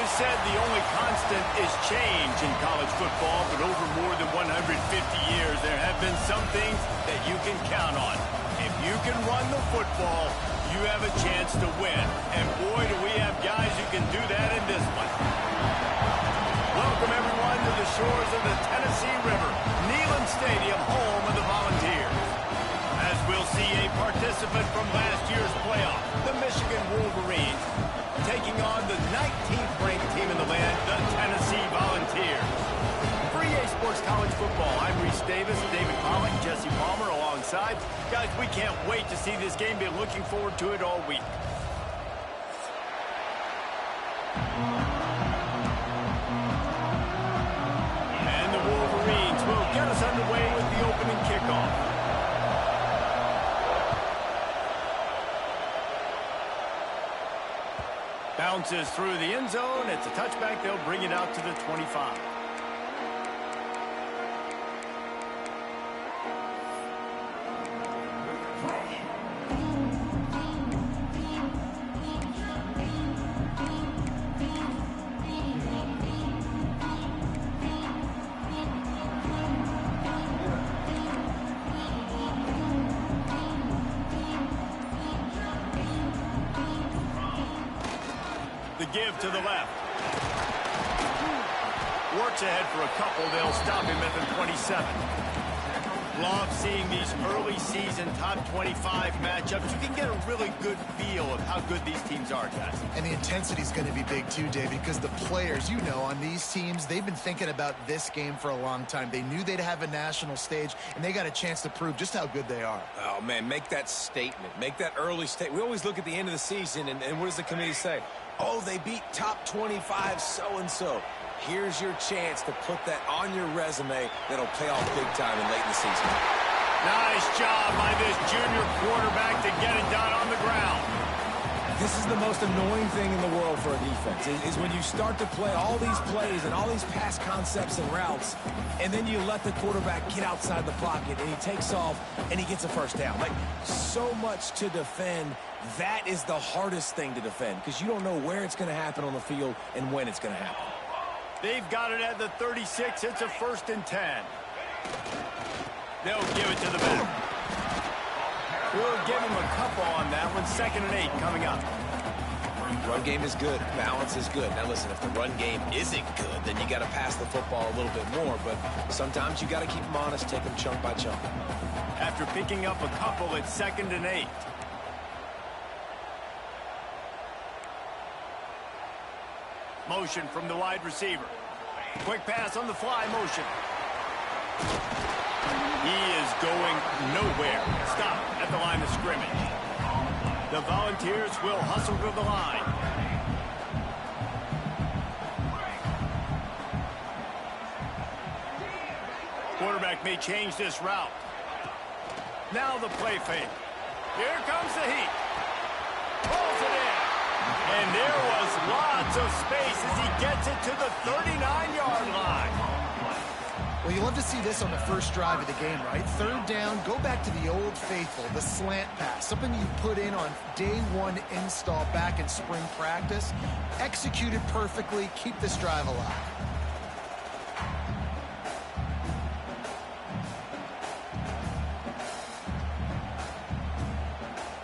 always said the only constant is change in college football, but over more than 150 years, there have been some things that you can count on. If you can run the football, you have a chance to win. And boy, do we have guys who can do that in this one. Welcome, everyone, to the shores of the Tennessee River, Neyland Stadium, home of the Volunteers. As we'll see a participant from last year's playoff, the Michigan Wolverines, taking on the 19th ranked team in the land, the Tennessee Volunteers. For EA Sports College Football, I'm Reese Davis, David Pollack, Jesse Palmer alongside. Guys, we can't wait to see this game. Been looking forward to it all week. And the Wolverines will get us underway with the opening kickoff. Bounces through the end zone. It's a touchback. They'll bring it out to the 25. The give to the left. Works ahead for a couple. They'll stop him at the 27. Love seeing these early season top 25 matchups. You can get a really good feel of how good these teams are, guys. And the intensity is going to be big too, David, because the players, you know, on these teams, they've been thinking about this game for a long time. They knew they'd have a national stage, and they got a chance to prove just how good they are. Oh, man, make that statement. Make that early statement. We always look at the end of the season, and what does the committee say? Oh, they beat top 25 so-and-so. Here's your chance to put that on your resume that'll pay off big time and late in the season. Nice job by this junior quarterback to get it done on the ground. This is the most annoying thing in the world for a defense, is when you start to play all these plays and all these pass concepts and routes, and then you let the quarterback get outside the pocket, and he takes off, and he gets a first down. Like, so much to defend. That is the hardest thing to defend, because you don't know where it's going to happen on the field and when it's going to happen. They've got it at the 36. It's a 1st and 10. They'll give it to the back. We'll give him a couple on that one. 2nd and 8 coming up. Run game is good. Balance is good. Now, listen, if the run game isn't good, then you got to pass the football a little bit more. But sometimes you got to keep them honest, take them chunk by chunk. After picking up a couple, it's 2nd and 8. Motion from the wide receiver. Quick pass on the fly motion. He is going nowhere. Stop at the line of scrimmage. The Volunteers will hustle to the line. Quarterback may change this route. Now the play fake. Here comes the heat. Pulls it in. And there was lots of space as he gets it to the 39-yard line. Well, you love to see this on the first drive of the game, right? 3rd down, go back to the old faithful, the slant pass, something you put in on day 1 install back in spring practice. Executed perfectly, keep this drive alive.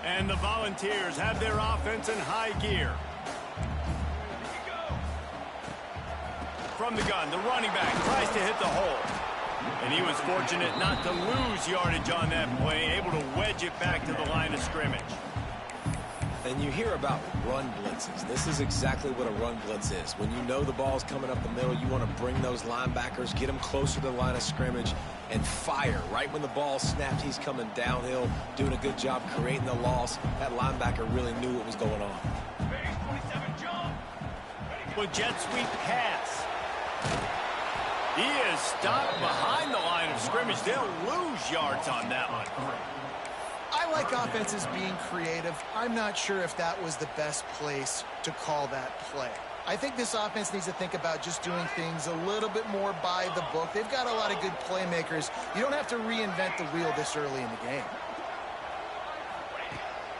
And the Volunteers have their offense in high gear. From the gun, the running back tries to hit the hole. And he was fortunate not to lose yardage on that play, able to wedge it back to the line of scrimmage. And you hear about run blitzes. This is exactly what a run blitz is. When you know the ball's coming up the middle, you want to bring those linebackers, get them closer to the line of scrimmage, and fire. Right when the ball snapped, he's coming downhill, doing a good job creating the loss. That linebacker really knew what was going on. Well, jet sweep pass. He is stopped behind the line of scrimmage. They'll lose yards on that one. I like offenses being creative. I'm not sure if that was the best place to call that play. I think this offense needs to think about just doing things a little bit more by the book. They've got a lot of good playmakers. You don't have to reinvent the wheel this early in the game.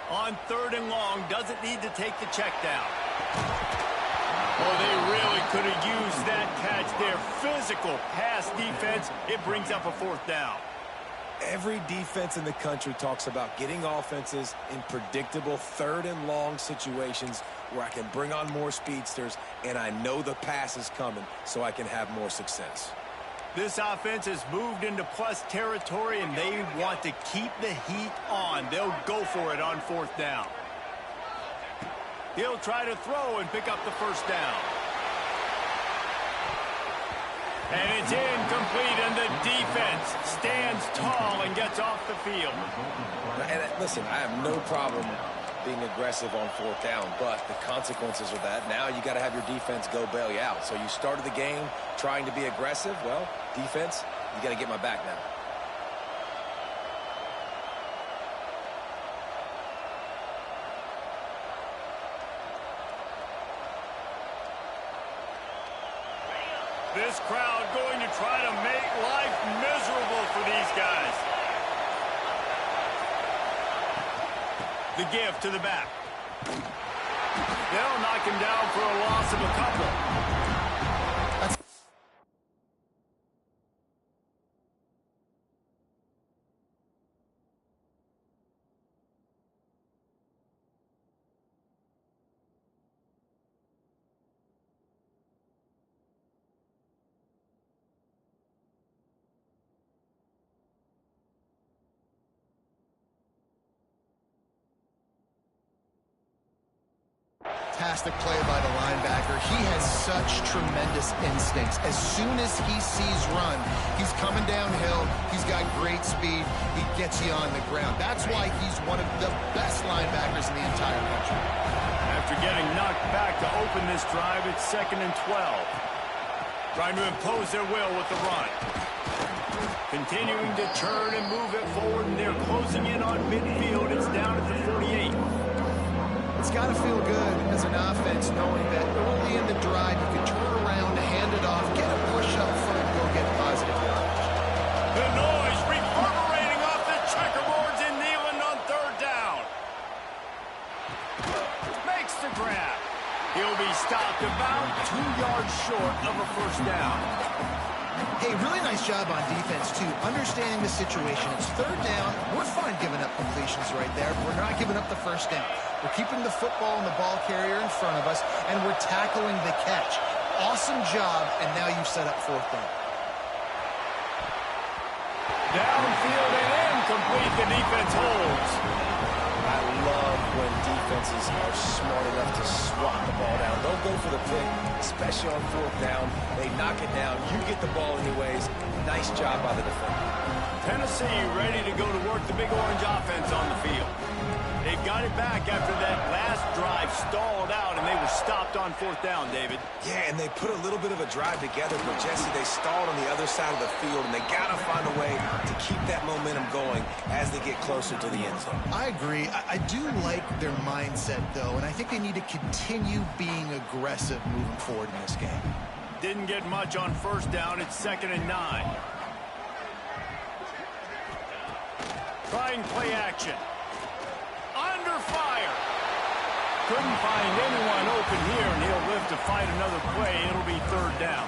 On 3rd and long, doesn't need to take the check down. Oh, they really could have used that catch there. Physical pass defense. It brings up a fourth down. Every defense in the country talks about getting offenses in predictable third and long situations where I can bring on more speedsters and I know the pass is coming so I can have more success. This offense has moved into plus territory, and they want to keep the heat on. They'll go for it on fourth down. He'll try to throw and pick up the first down. And it's incomplete, and the defense stands tall and gets off the field. And listen, I have no problem being aggressive on fourth down, but the consequences of that, now you got to have your defense go bail you out. So you started the game trying to be aggressive. Well, defense, you got to get my back now. This crowd going to try to make life miserable for these guys. The give to the back. They'll knock him down for a loss of a couple. Fantastic play by the linebacker. He has such tremendous instincts. As soon as he sees run, he's coming downhill. He's got great speed. He gets you on the ground. That's why he's one of the best linebackers in the entire country. After getting knocked back to open this drive, it's 2nd and 12. Trying to impose their will with the run. Continuing to turn and move it forward, and they're closing in on midfield. It's down at the 48. It's got to feel good as an offense knowing that early in the drive you can turn around, hand it off, get a push up front, and go get positive yardage. The noise reverberating off the checkerboards in Neyland on third down. Makes the grab. He'll be stopped about 2 yards short of a first down. Hey, really nice job on defense, too. Understanding the situation. It's third down. We're fine giving up completions right there. We're not giving up the first down. We're keeping the football and the ball carrier in front of us, and we're tackling the catch. Awesome job, and now you've set up fourth down. Downfield and incomplete. The defense holds. I love when defenses are smart enough to swat the ball down. Don't go for the pick, especially on fourth down. They knock it down. You get the ball anyways. Nice job by the defender. Tennessee ready to go to work the big orange offense on the field. They've got it back after that last drive stalled out, and they were stopped on fourth down, David. Yeah, and they put a little bit of a drive together, but, Jesse, they stalled on the other side of the field, and they got to find a way to keep that momentum going as they get closer to the end zone. I agree. I do like their mindset, though, and I think they need to continue being aggressive moving forward in this game. Didn't get much on first down. It's 2nd and 9. Trying play action. Under fire. Couldn't find anyone open here, and he'll live to fight another play. It'll be third down.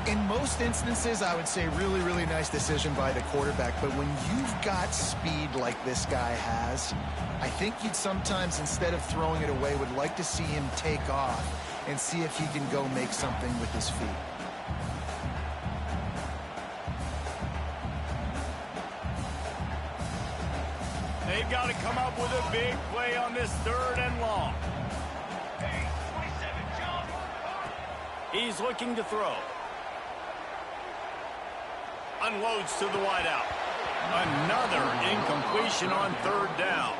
In most instances, I would say really, really nice decision by the quarterback. But when you've got speed like this guy has, I think you'd sometimes, instead of throwing it away, would like to see him take off and see if he can go make something with his feet. They've got to come up with a big play on this 3rd and long. He's looking to throw. Unloads to the wideout. Another incompletion on 3rd down.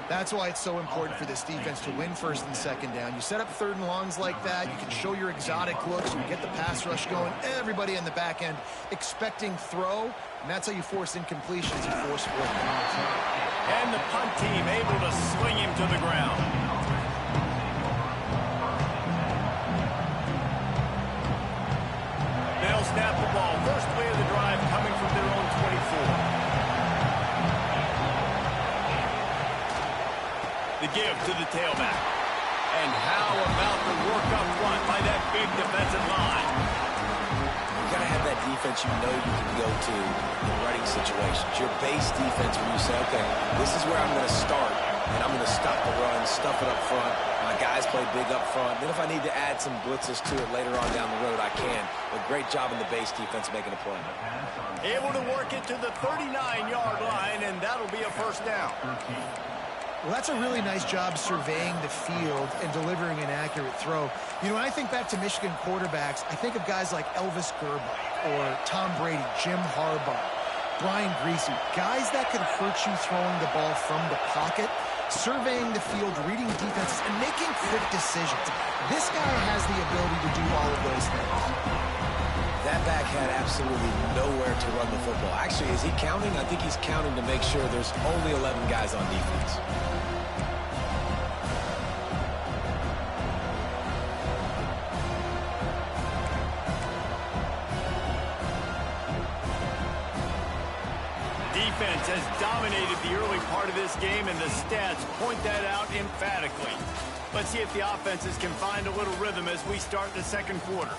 That's why it's so important for this defense to win 1st and 2nd down. You set up 3rd and longs like that. You can show your exotic looks. You get the pass rush going. Everybody in the back end expecting throw. And that's how you force incompletions. You force fourth downs. And the punt team able to sling him to the ground. They'll snap the ball. First play of the drive coming from their own 24. The give to the tailback. And how about the work up front by that big defensive line? You got to have that defense you know you can go to in running situations. Your base defense when you say, okay, this is where I'm going to start, and I'm going to stop the run, stuff it up front. My guys play big up front. Then if I need to add some blitzes to it later on down the road, I can. But great job in the base defense making a play. Able to work it to the 39-yard line, and that'll be a first down. Well, that's a really nice job surveying the field and delivering an accurate throw. You know, when I think back to Michigan quarterbacks, I think of guys like Elvis Gerbach or Tom Brady, Jim Harbaugh, Brian Griese, guys that could hurt you throwing the ball from the pocket, surveying the field, reading defenses, and making quick decisions. This guy has the ability to do all of those things. That back had absolutely nowhere to run the football. Actually, is he counting? I think he's counting to make sure there's only 11 guys on defense. Defense has dominated the early part of this game, and the stats point that out emphatically. Let's see if the offenses can find a little rhythm as we start the second quarter.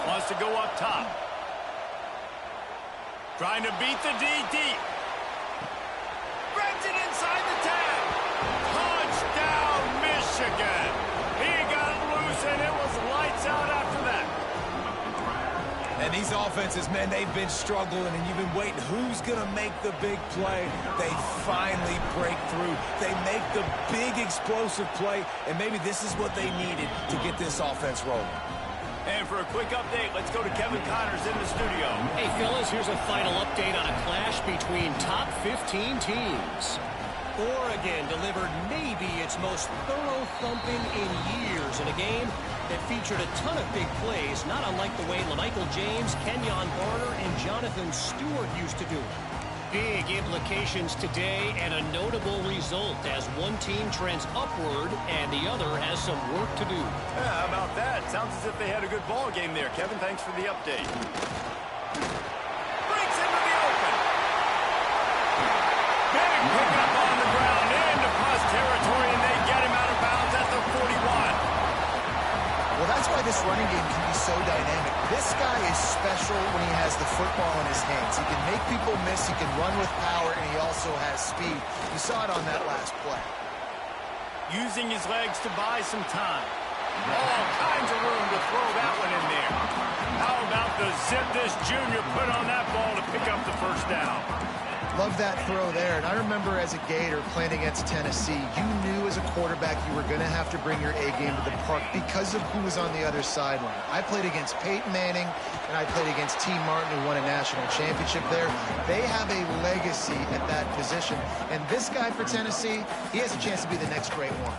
Wants to go up top. Trying to beat the D deep. Grabs it inside the tag. Touchdown, Michigan. He got loose, and it was lights out after that. And these offenses, man, they've been struggling, and you've been waiting. Who's going to make the big play? They finally break through. They make the big explosive play, and maybe this is what they needed to get this offense rolling. And for a quick update, let's go to Kevin Connors in the studio. Hey, fellas, here's a final update on a clash between top 15 teams. Oregon delivered maybe its most thorough thumping in years in a game that featured a ton of big plays, not unlike the way LaMichael James, Kenyon Barner, and Jonathan Stewart used to do it. Big implications today and a notable result as one team trends upward and the other has some work to do. Yeah, how about that? Sounds as if they had a good ball game there. Kevin, thanks for the update. Breaks into the open. Big pickup on the ground into cross territory, and they get him out of bounds at the 41. Well, that's why this running game can be so dynamic. This guy is special when he has the football in his hands. He can make people miss, he can run with power, and he also has speed. You saw it on that last play. Using his legs to buy some time. All kinds of room to throw that one in there. How about the zip this junior put on that ball to pick up the first down? Love that throw there. And I remember as a Gator playing against Tennessee, you knew as a quarterback you were going to have to bring your A game to the park because of who was on the other sideline. I played against Peyton Manning, and I played against T. Martin, who won a national championship there. They have a legacy at that position. And this guy for Tennessee, he has a chance to be the next great one.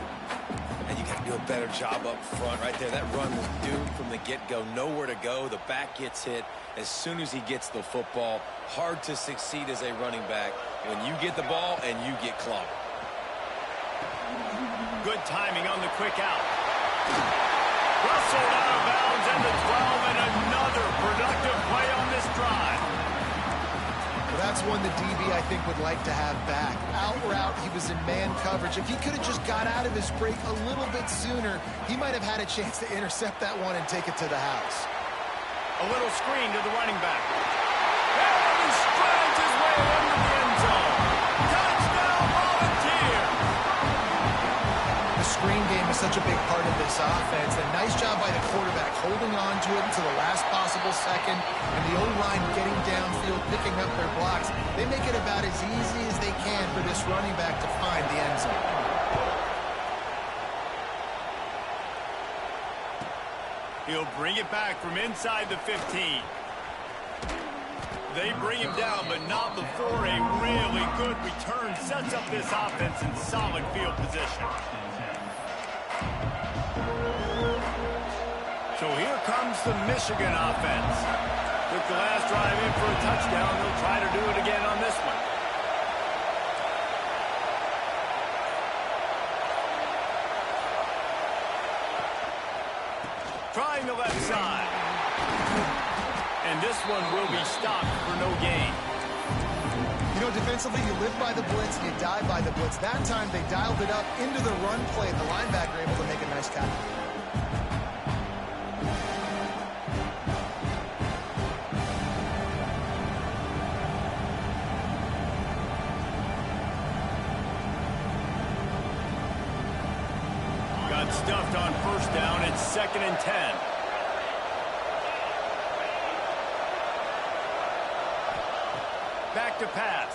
And you got to do a better job up front right there. That run was doomed from the get-go. Nowhere to go. The back gets hit as soon as he gets the football. Hard to succeed as a running back when you get the ball and you get clobbered. Good timing on the quick out. Rustled out of bounds and the 12, and another productive play on this drive. Well, that's one the DB, I think, would like to have back. Out route, he was in man coverage. If he could have just got out of his break a little bit sooner, he might have had a chance to intercept that one and take it to the house. A little screen to the running back. And he strides his way into the end zone. Touchdown, Volunteer! The screen game is such a big part of this offense. A nice job by the quarterback holding on to it until the last possible second, and the O-line getting downfield, picking up their blocks. They make it about as easy as they can for this running back to find the end zone. He'll bring it back from inside the 15. They bring him down, but not before a really good return sets up this offense in solid field position. So here comes the Michigan offense. Took the last drive in for a touchdown. They'll try to do it again on this one. Trying the left side. And this one will be stopped for no gain. You know, defensively, you live by the blitz and you die by the blitz. That time, they dialed it up into the run play. The linebacker able to make a nice tackle. Got stuffed on first down. It's 2nd and 10. Back to pass.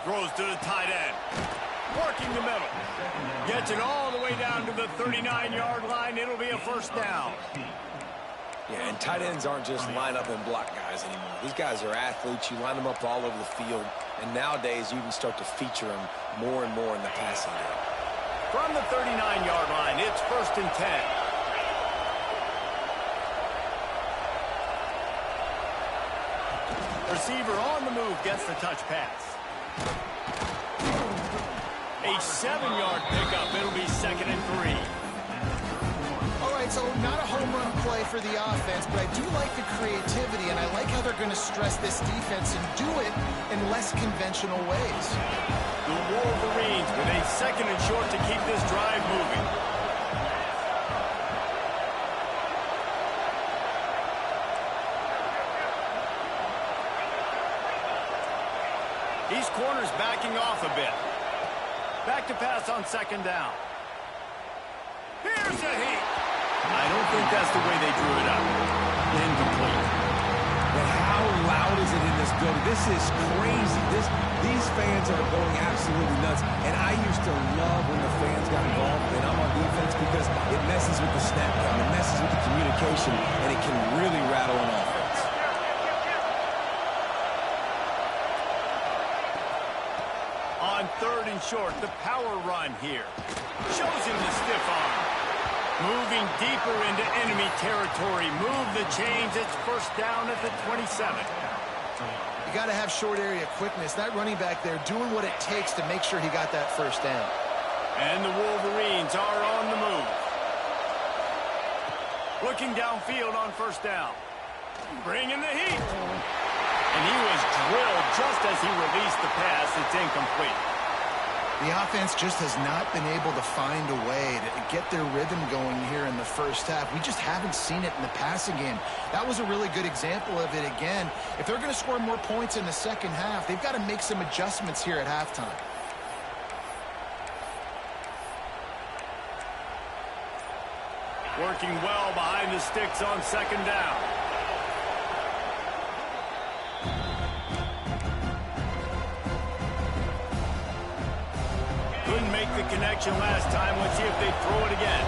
Throws to the tight end. Working the middle. Gets it all the way down to the 39-yard line. It'll be a first down. Yeah, and tight ends aren't just line up and block guys anymore. These guys are athletes. You line them up all over the field. And nowadays, you can start to feature them more and more in the passing game. From the 39-yard line, it's 1st and 10. Receiver on the move gets the touch pass. A 7-yard pickup. It'll be 2nd and 3. All right, so not a home run play for the offense, but I do like the creativity, and I like how they're going to stress this defense and do it in less conventional ways. The Wolverines with a 2nd and short to keep this drive moving. These corners backing off a bit. Back to pass on 2nd down. Here's a heat. I don't think that's the way they drew it up. Incomplete. But how loud is it in this building? This is crazy. These fans are going absolutely nuts. And I used to love when the fans got involved and I'm on defense because it messes with the snap count, it messes with the communication, and it can really rattle an offense. On 3rd and short, the power run here. Shows him the stiff arm. Moving deeper into enemy territory. Move the chains. It's 1st down at the 27. You got to have short area quickness. That running back there doing what it takes to make sure he got that 1st down. And the Wolverines are on the move. Looking downfield on 1st down. Bringing the heat. And he was drilled just as he released the pass. It's incomplete. The offense just has not been able to find a way to get their rhythm going here in the first half. We just haven't seen it in the passing game. That was a really good example of it again. If they're going to score more points in the second half, they've got to make some adjustments here at halftime. Working well behind the sticks on 2nd down. Couldn't make the connection last time. Let's see if they throw it again.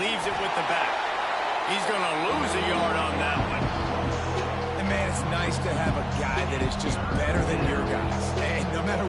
Leaves it with the back. He's going to lose a yard on that one. And man, it's nice to have a guy that is just better than your guys. And no matter